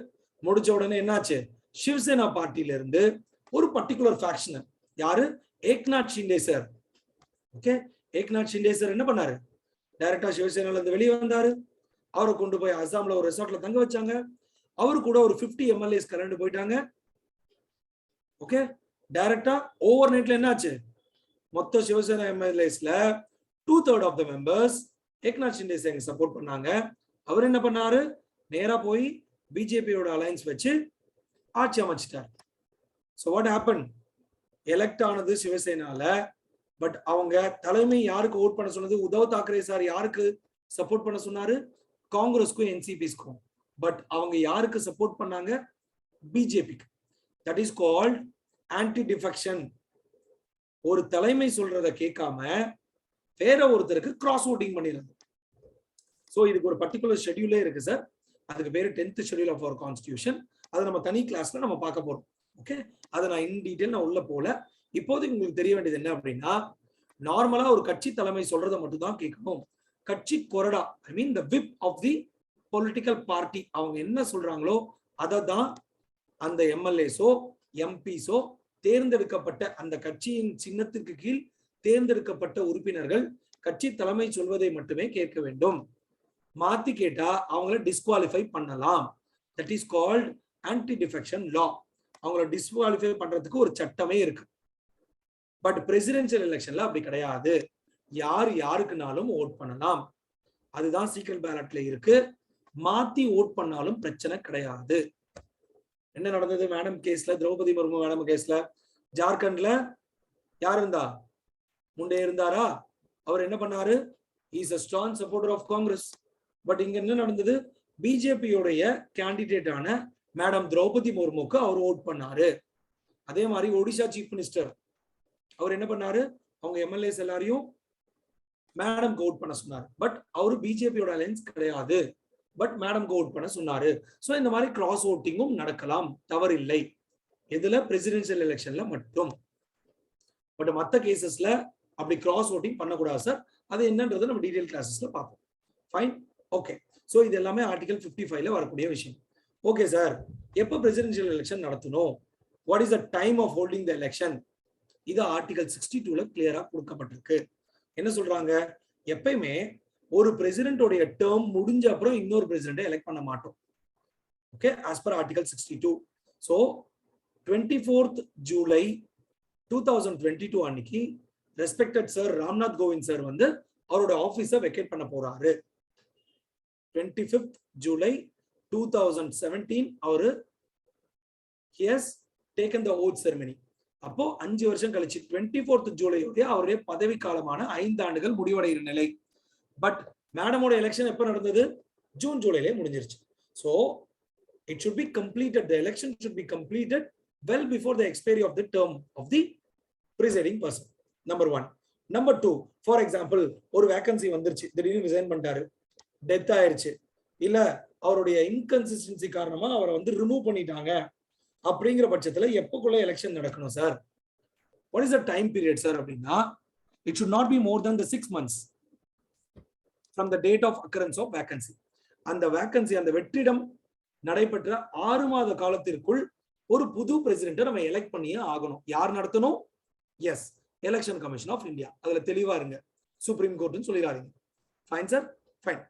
முடிச்ச உடனே என்னாச்சு? சிவசேனா பார்ட்டியில இருந்து ஒரு பர்டிகுலர் ஃபேக்ஷன், யாரு? Eknath Shinde sir. Okay, Eknath Shinde sir என்ன பண்ணாரு? டைரக்டா சிவசேனால இருந்து வெளியே வந்தாரு. அவரை கொண்டு போய் அசாம்ல ஒரு ரெசார்ட்ல தங்க வச்சாங்க. அவரு கூட ஒரு 50 எம்எல்ஏஸ் கலந்து போயிட்டாங்க. ஓகே, டைரக்டா ஓவர் நைட்ல என்ன ஆச்சு? மொத்த சிவசேனா எம்எல்ஏஸ்ல 2/3 of the members Eknath Shinde சேங்க சப்போர்ட் பண்ணாங்க. அவர் என்ன பண்ணாரு? நேரா போய் பிஜேபியோட அலையன்ஸ் வச்சு ஆட்சி அமைச்சிட்டார். So what happen? எலெக்ட் ஆனது சிவசேனால, பட் அவங்க தலைமை யாருக்கு ஓட் பண்ண சொன்னது? உத்தவ் தாக்கரே சார் யாருக்கு சப்போர்ட் பண்ண சொன்னாரு? காங்கிரஸ்க்கும் என்சிபிஸ்க்கும். பட் அவங்க யாருக்கு சப்போர்ட் பண்ணாங்க? பிஜேபிக்கு. That is called anti defection. ஒரு தலைமை சொல்றதை கேட்காம வேற ஒருத்தருக்கு கிராஸ் ஓட்டிங் பண்ணிடுறது. ஸோ இதுக்கு ஒரு பர்டிகுலர் ஷெட்யூலே இருக்கு சார். அதுக்கு பேரு 10th schedule of our constitution. அதை நம்ம தனி கிளாஸ்ல நம்ம பார்க்க போறோம். ஓகே, அதை நான் இன் டீடைல் நான் உள்ள போல. இப்போதைக்கு உங்களுக்கு தெரிய வேண்டியது என்ன அப்படின்னா, நார்மலா ஒரு கட்சி தலைமை சொல்றதை மட்டும் தான் கேட்கணும். கட்சி கொறடா, I mean the whip of the political party, அவங்க என்ன சொல்றாங்களோ அதை தான் அந்த எம்எல்ஏஸோ எம்பிஸோ தேர்ந்தெடுக்கப்பட்ட அந்த கட்சியின் சின்னத்திற்கு கீழ் தேர்ந்தெடுக்கப்பட்ட உறுப்பினர்கள் கட்சி தலைமை சொல்வதை மட்டுமே கேட்க வேண்டும். மாத்தி கேட்டா அவங்கள டிஸ்குவாலிஃபை பண்ணலாம். That is called anti defection லா. அவங்கள டிஸ்குவாலிஃபை பண்றதுக்கு ஒரு சட்டமே இருக்கு. பட் பிரசிடென்சியல் எலெக்ஷன்ல அப்படி கிடையாது. யார் யாருக்குனாலும் ஓட் பண்ணலாம். அதுதான் சீக்ரெட் பேலட்ல இருக்கு. மாத்தி ஓட் பண்ணாலும் பிரச்சனை கிடையாது. என்ன நடந்தது மேடம் கேஸ்ல? திரௌபதி முர்மு மேடம் கேஸ்ல ஜார்க்கண்ட்ல யார் இருந்தா? முண்டே இருந்தாரா? அவர் என்ன பண்ணாரு? Is a strong supporter of Congress. But இங்க என்ன நடந்தது? பிஜேபியோடைய கேண்டிடேட்டான மேடம் திரௌபதி முர்முக்கு அவர் ஓட் பண்ணாரு. அதே மாதிரி ஒடிஷா சீஃப் மினிஸ்டர் அவர் என்ன பண்ணாரு? அவங்க எம்எல்ஏஸ் எல்லாரையும் மேடம்க்கு ஓட் பண்ண சொன்னார். பட் அவரு பிஜேபியோட அலையன்ஸ் கிடையாது. பட் மேடம்க்கு ஓட் பண்ண சொன்னாரு. ஸோ இந்த மாதிரி கிராஸ் ஓட்டிங்கும் நடக்கலாம், தவறில்லை. எதுல? பிரசிடென்சியல் எலெக்ஷன்ல மட்டும். பட் மற்ற கேசஸ்ல அப்படி கிராஸ் ஓட்டிங் பண்ணக்கூடாது சார். அது என்னன்றது நம்ம டீடைல் கிளாஸஸ்ல பார்ப்போம். Fine, okay. ஸோ இது எல்லாமே ஆர்டிகல் 55ல வரக்கூடிய விஷயம். ஓகே சார், எப்போ பிரசிடென்சியல் எலெக்ஷன் நடத்தணும்? What is the time of holding the election? இது ஆர்டிகல் 62ல கிளியரா கொடுக்கப்பட்டிருக்கு. என்ன சொல்றாங்க? எப்பயுமே ஒரு பிரசிடென்டோடைய டேர்ம் முடிஞ்ச அப்புறம் இன்னொரு பிரசிடென்ட்டை எலெக்ட் பண்ண மாட்டோம். Okay, as per article 62. So 24th July 2022 அன்னைக்கு respected sir Ramnath Kovind sir வந்து அவரோட ஆபீஸை வெக்கேட் பண்ண போறாரு. 25th July 2017 அவரு he has taken the oath ceremony. அப்போ 5 வருஷம் கழிச்சு 24th July அவருடைய பதவி காலமான 5 ஆண்டுகள் முடிவடைகிற நிலை. பட் மேடமோட எலெக்ஷன் எப்ப நடந்தது? ஜூன் ஜூலைலே முடிஞ்சிருச்சு. So it should be completed, the election should be completed well before the expiry of the term of the presiding person. Number 1. Number 2, for example, ஒரு வேகன்சி வந்துருச்சு, திடீர்னு ரிசைன் பண்ணிட்டாரு, டெத் ஆயிருச்சு, இல்ல அவருடைய இன்கன்சிஸ்டன்சி காரணமா அவரை வந்து ரிமூவ் பண்ணிட்டாங்க. அப்படிங்கிற பட்சத்துல எப்பக்குள்ள எலெக்ஷன் நடக்கணும் sir? What is the time period sir அப்படின்னா, it should not be more than the 6 months from the date of occurrence of vacancy. அந்த வேகன்சி, அந்த வெற்றிடம் நடைபெற்ற 6 மாத காலத்திற்குள் ஒரு புது பிரசிடென்ட்டை நம்ம எலெக்ட் பண்ணியே ஆகணும். யார் நடத்தணும்? Yes, election commission of India. அதுல தெளிவா இருங்க, சுப்ரீம் கோர்ட்னு சொல்லிடாதீங்க. Fine sir, fine.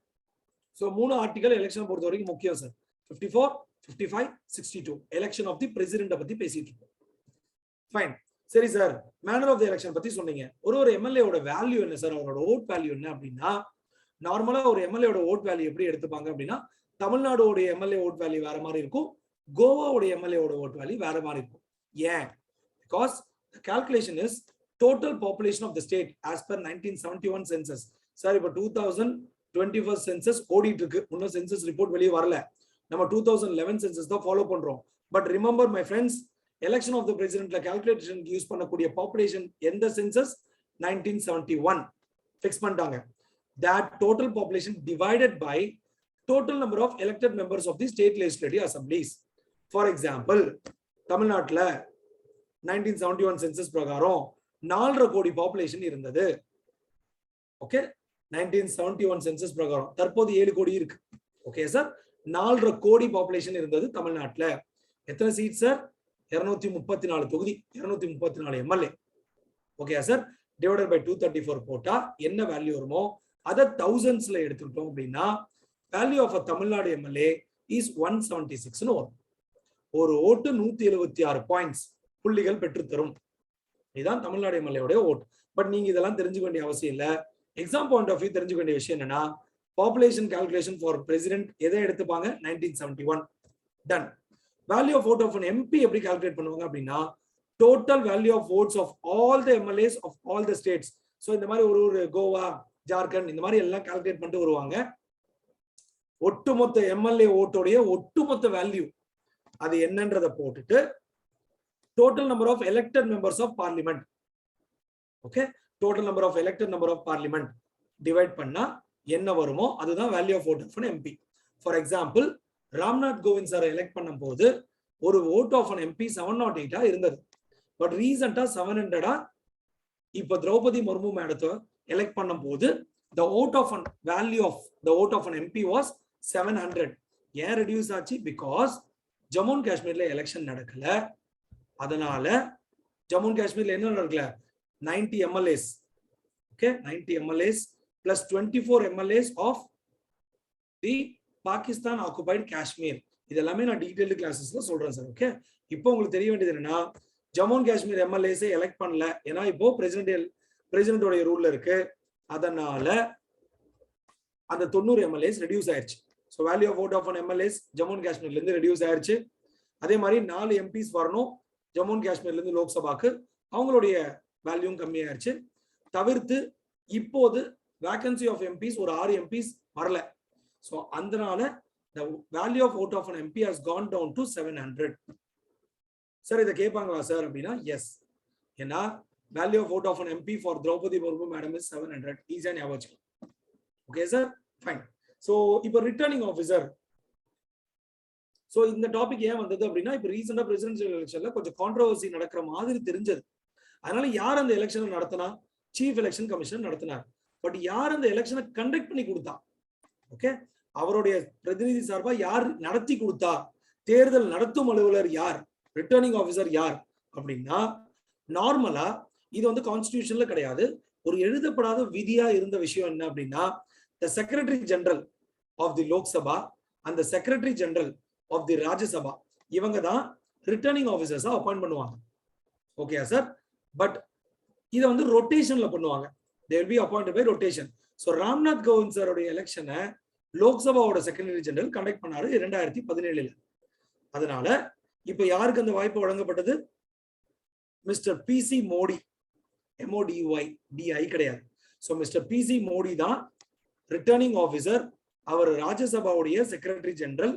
So 3 article election பொறுத்த வரைக்கும் முக்கியம் சார். 54, 55, 62 எலெக்ஷன் ஆஃப் தி பிரசிடென்ட்டை பத்தி பேசிட்டு இருக்கோம். ஃபைன், சரி sir, manner of the election பத்தி சொன்னீங்க. ஒரு எம்எல்ஏவோட வேல்யூ என்ன சார்? அவரோட ஓட் வேல்யூ என்ன அப்படின்னா, நார்மலா ஒரு எம்எல்ஏவோட ஓட் வேல்யூ எப்படி எடுத்துப்பாங்க அப்படின்னா, தமிழ்நாடு எம்எல்ஏ ஓட் வேல்யூ வேற மாதிரி இருக்கும், கோவாவுடைய எம்எல்ஏ ஓட் வேல்யூ வேற மாதிரி இருக்கும். ஏன்? Because the calculation is total population of the state as per 1971 census. Sir இப்போ 2021 சென்சஸ் ஓடிட்டு இருக்கு, இன்னும் சென்சஸ் ரிப்போர்ட் வெளியே வரல. நம்ம 2011 சென்சஸ் தான் ஃபாலோ பண்றோம். But remember my friends, election of the பிரசிடென்ட்ல கால்குலேஷன் யூஸ் பண்ணக்கூடிய பாப்புலேஷன் எந்த சென்சஸ்? 1971 ஃபிக்ஸ் பண்ணிட்டாங்க. that total population divided by total number of elected members of the state legislative assemblies. For example, தமிழ்நாட்டுல 1971 சென்சஸ் பிரகாரம் 4.5 கோடி பாப்புலேஷன் இருந்தது. ஓகே, 1971 சென்சஸ் பிரகாரம் தற்போது 7 கோடி இருக்கு. ஓகே சார், 4.5 கோடி பாப்புலேஷன் இருந்தது தமிழ்நாட்டுல. எத்தனை சீட் சார்? 234 தொகுதி, 234 MLA. Okay sir, divided by 234 போட்டா என்ன வேல்யூ வருமோ அதை தௌசண்ட்ஸ்ல எடுத்துக்கிட்டோம் அப்படின்னா value of a Tamil Nadu MLA is 176 வரும். ஒரு ஓட்டு 176 பாயிண்ட்ஸ் புள்ளிகள் பெற்று தரும். இதுதான் தமிழ்நாடு எம்எல்ஏ ஓட்டு. பட் நீங்க இதெல்லாம் தெரிஞ்சுக்க வேண்டிய அவசியம் இல்ல. எக்ஸாம் பாயிண்ட் ஆஃப் வியூ தெரிஞ்சுக்க வேண்டிய விஷயம் என்னன்னா, பாப்புலேஷன் கால்குலேஷன் ஃபார் பிரசிடென்ட் எதை எடுத்துப்பாங்க? 1971 டன். Value of vote of an MP எப்படி கால்குலேட் பண்ணுவாங்க அப்படின்னா, total value of votes of all the MLAs of all the states. So இந்த மாதிரி ஒரு கோவா, ஜார்க்கண்ட் இந்த மாதிரி எல்லாம் கால்குலேட் பண்ணிட்டு வருவாங்க. ஒட்டுமொத்த எம்எல்ஏ ஓட்டோடைய ஒட்டுமொத்த வேல்யூ அது என்னன்றதை போட்டுட்டு total number of elected members of parliament, okay, total number of elected number of parliament divide பண்ணா என்ன வருமோ அதுதான் value of vote of an MP. For example, Ramnath Kovind sir elect பண்ணும் போது ஒரு vote of an MP 708 இருந்தது. பட் ரீசெண்டா 700 இப்ப திரௌபதி முர்மு மேடத்தை எலெக்ட் பண்ணும் போது the vote of an value of the vote of an MP was 700. ஏன் ரெடியூஸ் ஆச்சு? பிகாஸ் ஜம்மு அண்ட் காஷ்மீர்ல எலெக்ஷன் நடக்கல. அதனால ஜம்மு அண்ட் காஷ்மீர்ல என்ன நடக்கல? 90 MLAs, okay, 90 MLAs plus 24 MLAs of the Pakistan occupied Kashmir. இதெல்லாமே நான் டீடைல்டு கிளாஸஸ்ல சொல்றேன் சார். ஓகே, இப்போ உங்களுக்கு தெரிய வேண்டியது என்னன்னா, ஜம்மு அண்ட் காஷ்மீர் எம்எல்ஏஸை எலெக்ட் பண்ணல. ஏன்னா இப்போ பிரசிடென்டோடைய ரூல்ல இருக்கு. அதனால அந்த 90 MLAs ரெடியூஸ் ஆயிருச்சு. So value of vote of an MLAs Jammu and காஷ்மீர்ல இருந்து ரெடியூஸ் ஆயிருச்சு. அதே மாதிரி 4 MPs வரணும் ஜம்மு அண்ட் காஷ்மீர்ல இருந்து லோக்சபாக்கு, அவங்களுடைய வேல்யூவும் கம்மியாயிருச்சு. தவிர்த்து இப்போது வேகன்சி ஆஃப் MPs ஒரு 6 MPs வரல. ஸோ அதனால the value of vote of an MP has gone down to 700. Sir இதை கேட்பாங்களா சார் அப்படின்னா எஸ். ஏன்னா value of vote of an MP for Draupadi Murmu madam is 700. ஈஸியா ஞாபகம் வச்சுக்கலாம். Okay sir, fine. ஸோ இப்போ ரிட்டர்னிங் ஆஃபீஸர். ஸோ இந்த டாபிக் ஏன் வந்தது அப்படின்னா, இப்போ ரீசெண்டா பிரசிடென்சியல் எலெக்ஷன்ல கொஞ்சம் கான்ட்ரவர்சி நடக்கிற மாதிரி தெரிஞ்சது. அதனால யார் அந்த எலெக்ஷனை நடத்தினா? சீஃப் எலெக்ஷன் கமிஷனர் நடத்தினார். பட் யார் அந்த எலெக்ஷனை கண்டக்ட் பண்ணி கொடுத்தா? ஓகே, அவருடைய பிரதிநிதி சார்பா யார் நடத்தி கொடுத்தா? தேர்தல் நடத்தும் அலுவலர் யார்? ரிட்டர்னிங் ஆஃபீஸர் யார் அப்படின்னா, நார்மலா இது வந்து கான்ஸ்டிடியூஷன்ல கிடையாது, ஒரு எழுதப்படாத விதியா இருந்த விஷயம் என்ன அப்படின்னா, the secretary general of the Lok Sabha அந்த secretary general of the Rajya Sabha இவங்க தான் ரிட்டர்னிங் ஆஃபீஸர்ஸா அப்பாயிண்ட் பண்ணுவாங்க. ஓகே சார், பட் இதை வந்து ரொட்டேஷன்ல பண்ணுவாங்க. they will be appointed by rotation. So Ram Nath Kovind சாரோடைய எலெக்ஷனை லோக்சபாவோட செக்ரட்டரி ஜெனரல் கண்டக்ட் பண்ணாரு 2017. அதனால இப்ப யாருக்கு அந்த வாய்ப்பு வழங்கப்பட்டது? Mister PC Mody, MODY, DI கிடையாது. ஸோ மிஸ்டர் PC மோடி தான் ரிட்டர்னிங் ஆஃபீஸர். அவர் ராஜ்யசபாவுடைய secretary general.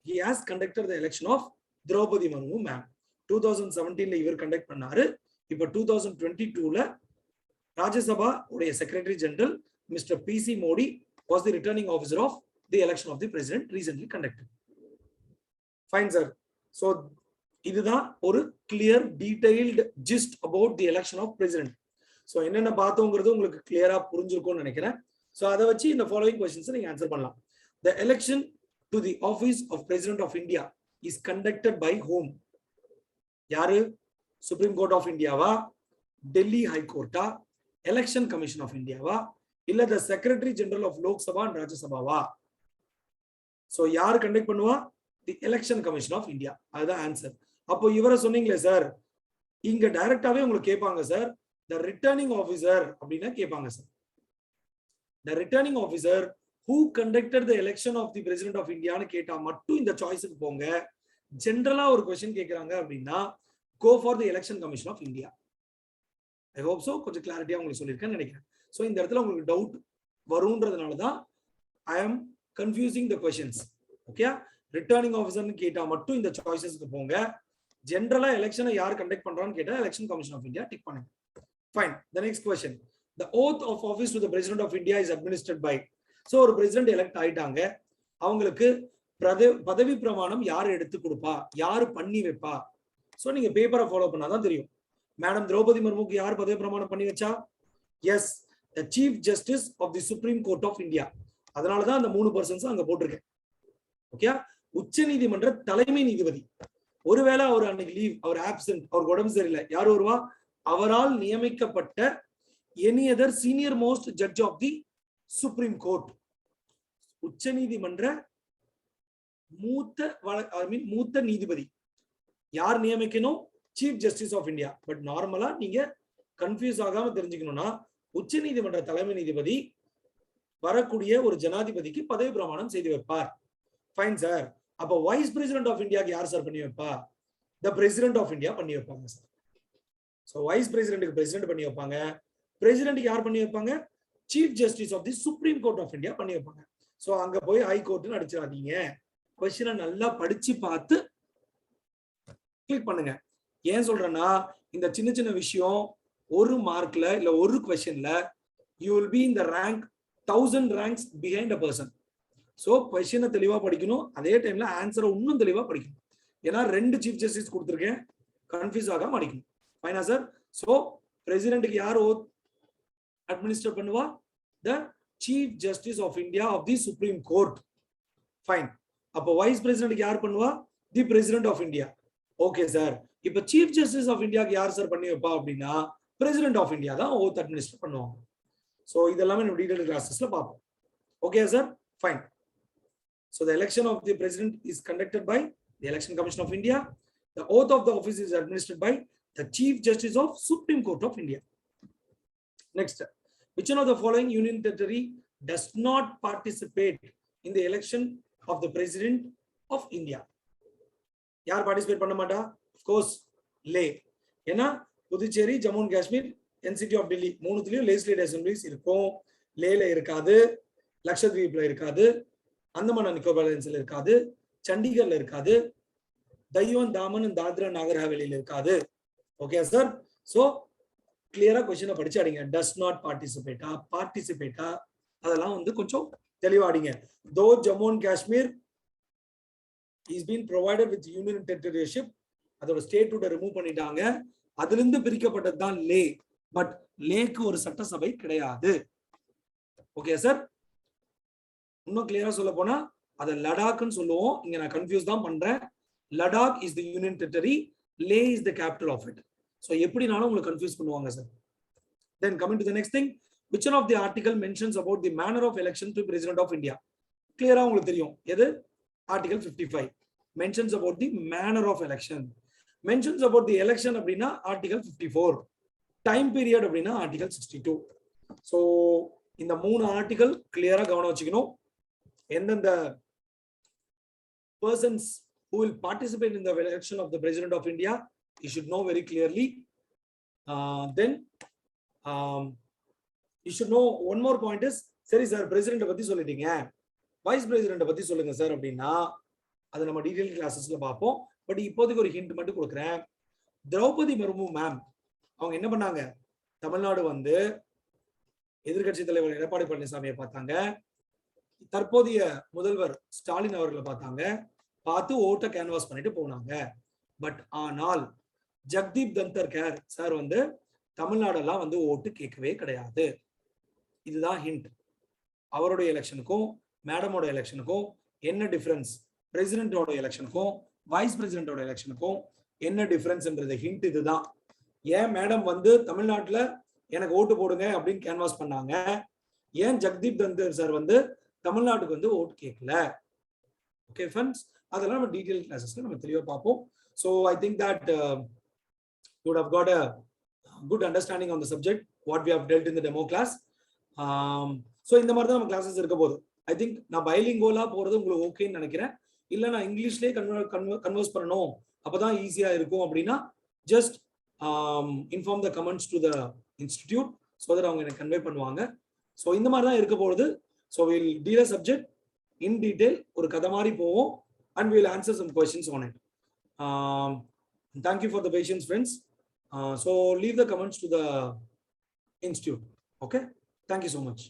he has conducted the election of Droupadi Murmu ma'am. 2017 இவர் கண்டக்ட் பண்ணாரு. இப்ப 2022 ராஜ்யசபா உடைய secretary general mister PC Mody was the returning officer of the election of the president recently conducted. Fine sir. So இதுதான் ஒரு clear detailed gist about the election of president. So என்னென்ன பார்த்தோங்கிறது உங்களுக்கு கிளியரா புரிஞ்சிருக்கும்னு நினைக்கிறேன். So அதை வச்சு இந்த following questions நீங்க ஆன்சர் பண்ணலாம். The election to the office of president of India is conducted by whom? யாரு? சுப்ரீம் கோர்ட் ஆஃப் இந்தியாவா, டெல்லி ஹை கோர்ட்டா, எலெக்ஷன் கமிஷன் ஆஃப் இந்தியாவா, இல்ல the secretary general of Lok Sabha and ராஜ்யசபாவா? சோ யார் கண்டக்ட் பண்ணுவா? The election commission of India. அதுதான் ஆன்சர். அப்போ இவரை சொன்னீங்களே சார், இங்க டைரக்டாவே உங்களுக்கு கேட்பாங்க சார், த ரிட்டர்னிங் ஆஃபீஸர் அப்படின்னா கேட்பாங்க sir. The returning officer who conducted the election of the president of இந்தியான்னு கேட்டா மட்டும் இந்த சாய்ஸுக்கு போங்க. ஜென்ரலா ஒரு கொஸ்டின் கேட்கறாங்க அப்படின்னா go for the election commission of India. I hope so. கொஞ்சம் கிளாரிட்டியா உங்களுக்கு சொல்லிருக்கேன்னு நினைக்கிறேன். சோ இந்த இடத்துல உங்களுக்கு டவுட் வரும்ன்றதுனால தான் I am confusing the questions. Okay, returning ஆஃபீஸர்னு கேட்டா மட்டும் இந்த சாய்ஸஸ்க்கு போங்க. ஜெனரலா எலெக்ஷனை யார் கண்டக்ட் பண்றான்னு கேட்டா election commission of India tick பண்ணுங்க. Fine. The next question. The oath of office to the president of India is administered by. So ஒரு பிரசிடென்ட் எலெக்ட் ஆயிட்டாங்க, அவங்களுக்கு பதவி பிரமாணம் யார் எடுத்து கொடுப்பா, யார் பண்ணி வைப்பா? சோ நீங்க பேப்பரை ஃபாலோ பண்ணாதான் தெரியும். மேடம் திரௌபதி முர்முக்கு யார் பதவி பிரமாணம் பண்ணி வச்சா? Yes, the chief justice of the supreme court of India. அதனாலதான் அந்த 3 பர்சன்ஸ் அங்க போட்டிருக்கேன். ஓகே, உச்ச நீதிமன்ற தலைமை நீதிபதி. ஒருவேளை அவர் அன்னைக்கு லீவ், அவர் ஆப்சென்ட், அவருக்கு உடம்பு சரியில்லை, யார் வருவா? அவரால் நியமிக்கப்பட்ட any other senior most judge of the supreme court. உச்சநீதிமன்ற மூத்த நீதிபதி யார் நியமிக்கணும்? Chief justice of India. But நார்மலா நீங்க கன்ஃபியூஸ் ஆகாம தெரிஞ்சுக்கணும்னா உச்சநீதிமன்ற தலைமை நீதிபதி வரக்கூடிய ஒரு ஜனாதிபதிக்கு பதவி பிரமாணம் செய்து வைப்பார். Fine sir. அப்ப வைஸ் பிரசிடென்ட் ஆஃப் இந்தியாக்கு யார் சார் பண்ணி வைப்பா? த பிரசிடென்ட் ஆஃப் இந்தியா பண்ணி வைப்பாங்க சார். ஸோ வைஸ் பிரசிடென்ட்க்கு பிரசிடென்ட் பண்ணி வைப்பாங்க. பிரசிடென்ட்க்கு யார் பண்ணி வைப்பாங்க? Chief justice of the supreme court of India பண்ணி வைப்பாங்க. ஸோ அங்க போய் ஹை கோர்ட்னு அடிச்சிடாதீங்க. கொஸ்டினை நல்லா படிச்சு பார்த்து கிளிக் பண்ணுங்க. ஏன் சொல்றேன்னா இந்த சின்ன சின்ன விஷயம் ஒரு மார்க்ல இல்ல ஒரு கொஸ்டின்ல you will be in the rank 1000 ranks behind a person. So கொஸ்டினை தெளிவா படிக்கணும். அதே டைம்ல ஆன்சரை இன்னும் தெளிவா படிக்கணும். ஏன்னா 2 சீஃப் ஜஸ்டிஸ் கொடுத்துருக்கேன், கன்ஃபியூஸ் ஆகாம படிக்கணும். ஃபைனா சார்? ஸோ பிரசிடென்ட்க்கு யார் ஓத் அட்மினிஸ்டர் பண்ணுவா? The chief justice of India of the supreme court. Fine. அப்போ வைஸ் பிரசிடென்ட்க்கு யார் பண்ணுவா? The president of India. Okay sir. இப்போ சீஃப் ஜஸ்டிஸ் ஆஃப் இந்தியாக்கு யார் சார் பண்ணி வைப்பா அப்படின்னா பிரசிடென்ட் ஆஃப் இந்தியா தான் ஓத் அட்மினிஸ்டர் பண்ணுவாங்க. ஸோ இதெல்லாமே நம்ம டீடைல் கிளாஸஸ்ல பார்ப்போம். Okay sir? Fine. So the election of the president is conducted by the Election Commission of India. The oath of the office is administered by the Chief Justice of Supreme Court of India. Next, which one of the following union territory does not participate in the election of the president of India? யார் பார்ட்டிசிபேட் பண்ண மாட்டா? Of course, லே. ஏன்னா Puducherry, Jammu and Kashmir, NCT of Delhi மூணுத்துலயும் legislative assemblies இருக்கும். லேல இருக்காது, லட்சத்வீப்ல இருக்காது, அந்தமான் நிக்கோபார் ஐலண்ட்ஸ்ல இருக்காது, சண்டிகர்ல இருக்காது, தைவான், தாமன், தாத்ரா நாகர் ஹவேலியில இருக்காது. Okay sir? சோ கிளியரா கொஸ்டினை படிச்சாடிங்க. டஸ் நாட் பார்ட்டிசிபேட்டா, பார்ட்டிசிபேட்டா, அதெல்லாம் வந்து கொஞ்சம் தெளிவாடிங்க. Though Jammu and Kashmir is been provided with union territoryship, அதோட ஸ்டேட்டோட ரிமூவ் பண்ணிட்டாங்க. அதுல இருந்து பிரிக்கப்பட்டது தான் லே. பட் லேக்கு ஒரு சட்டசபை கிடையாது. Okay sir? இன்னும் கிளியரா சொல்ல போனா அதை லடாக்னு சொல்லுவோம். இங்க நான் கன்ஃபியூஸ் தான் பண்றேன். Ladakh is the union territory, Leh is the capital of it. So எப்படினாலும் உங்களுக்கு கன்ஃபியூஸ் பண்ணுவாங்க sir. Then coming to the next thing, which one of the article mentions about the manner of election to president of India? கிளியரா உங்களுக்கு தெரியும். எது? Article 55 mentions about the manner of election. mentions about the election அப்படின்னா ஆர்டிகல் 54. டைம் பீரியட் அப்படின்னா ஆர்டிகல் 62. சோ இந்த 3 ஆர்டிகல் கிளியரா கவனம் வச்சுக்கணும். எந்தெந்த persons who will participate in the election of the president of India, you should know very clearly. Then you should know one more point is, சரி சார் president பத்தி சொல்லிட்டீங்க, வைஸ் பிரசிடென்ட் பத்தி சொல்லுங்க சார் அப்படின்னா அதை நம்ம டீடைல் கிளாஸஸ்ல பார்ப்போம். பட் இப்போதைக்கு ஒரு ஹிண்ட் மட்டும் கொடுக்குறேன். திரௌபதி முர்மு மேம் அவங்க என்ன பண்ணாங்க? தமிழ்நாடு வந்து எதிர்கட்சி தலைவர் எடப்பாடி பழனிசாமியை பார்த்தாங்க, தற்போதைய முதல்வர் ஸ்டாலின் அவர்களை பார்த்தாங்க, பார்த்து ஓட்டை கேன்வாஸ் பண்ணிட்டு போனாங்க. பட் ஆனால் ஜக்தீப் தன்கர் சார் வந்து தமிழ்நாடெல்லாம் வந்து ஓட்டு கேட்கவே கிடையாது. இதுதான் ஹிண்ட். அவருடைய எலெக்ஷனுக்கும் மேடமோட எலெக்ஷனுக்கும் என்ன டிஃபரன்ஸ், பிரசிடென்டோட எலெக்ஷனுக்கும் வைஸ் பிரசிடென்டோட எலெக்ஷனுக்கும் என்ன டிஃபரன்ஸ்ன்றது ஹிண்ட் இதுதான். ஏன் மேடம் வந்து தமிழ்நாட்டில் எனக்கு ஓட்டு போடுங்க அப்படின்னு கேன்வாஸ் பண்ணாங்க, ஏன் ஜக்தீப் தன்கர் சார் வந்து தமிழ்நாட்டுக்கு வந்து ஓட்டு கேட்கல? ஓகே ஃப்ரெண்ட்ஸ், அதெல்லாம் நம்ம டீடைல் கிளாஸஸ்ல நம்ம தெளிவாக பார்ப்போம். So I think that you would have got a good understanding on the subject what we have dealt in the demo class. So இந்த மாதிரி தான் நம்ம கிளாஸஸ் இருக்க போகுது. ஐ திங்க் நான் பைலிங்கோலா போறது உங்களுக்கு ஓகேன்னு நினைக்கிறேன். இல்லை நான் இங்கிலீஷ்லேயே கன்வர்ஸ் பண்ணணும் அப்போதான் ஈஸியாக இருக்கும் அப்படின்னா just inform the comments to the institute so that அவங்க எனக்கு கன்வே பண்ணுவாங்க. ஸோ இந்த மாதிரி தான் இருக்க போகுது. So will deal a subject in detail, ஒரு கதை மாதிரி போவோம், and will answer some questions on it. Thank you for the patience, friends. So leave the comments to the institute. Okay. Thank you so much.